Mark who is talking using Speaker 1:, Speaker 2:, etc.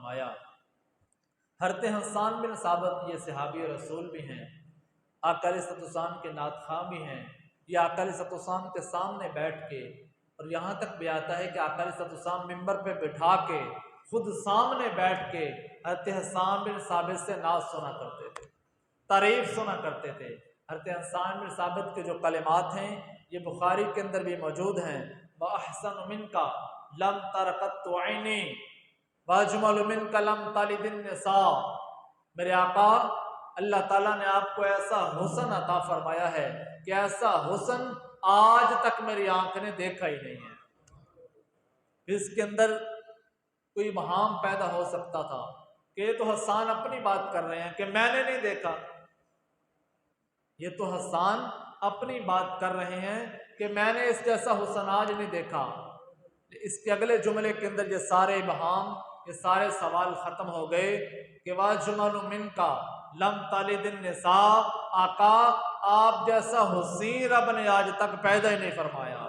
Speaker 1: فرمایا۔ حضرت حسان بن ثابت یہ صحابی رسول بھی ہیں، آقا علیہ السلام کے نعت خواں بھی ہیں۔ یہ آقا علیہ السلام کے سامنے بیٹھ کے، اور یہاں تک بھی آتا ہے کہ آقا علیہ السلام ممبر پہ بٹھا کے خود سامنے بیٹھ کے حضرت حسان بن ثابت سے نعت سنا کرتے تھے، تعریف سنا کرتے تھے۔ حضرت حسان بن ثابت کے جو کلمات ہیں یہ بخاری کے اندر بھی موجود ہیں۔ وَأَحْسَنُ مِنْكَ لَمْ تَرَقَتْ عَيْنِي وَأَجْمَلُ مِنْكَ لَمْ تَلِدِ النِّسَاء۔ میرے آقا اللہ تعالیٰ نے آپ کو ایسا حسن عطا فرمایا ہے کہ ایسا حسن آج تک میری آنکھ نے دیکھا ہی نہیں ہے۔ اس کے اندر کوئی وہام پیدا ہو سکتا تھا کہ یہ تو حسان اپنی بات کر رہے ہیں کہ میں نے نہیں دیکھا، یہ تو حسان اپنی بات کر رہے ہیں کہ میں نے اس جیسا حسن آج نہیں دیکھا۔ اس کے اگلے جملے کے اندر یہ سارے ابہام، یہ سارے سوال ختم ہو گئے کہ وَأَجْمَلُ مِنْكَ لَمْ تَلِدِ النِّسَاء۔ آقا آپ جیسا حسین رب نے آج تک پیدا ہی نہیں فرمایا۔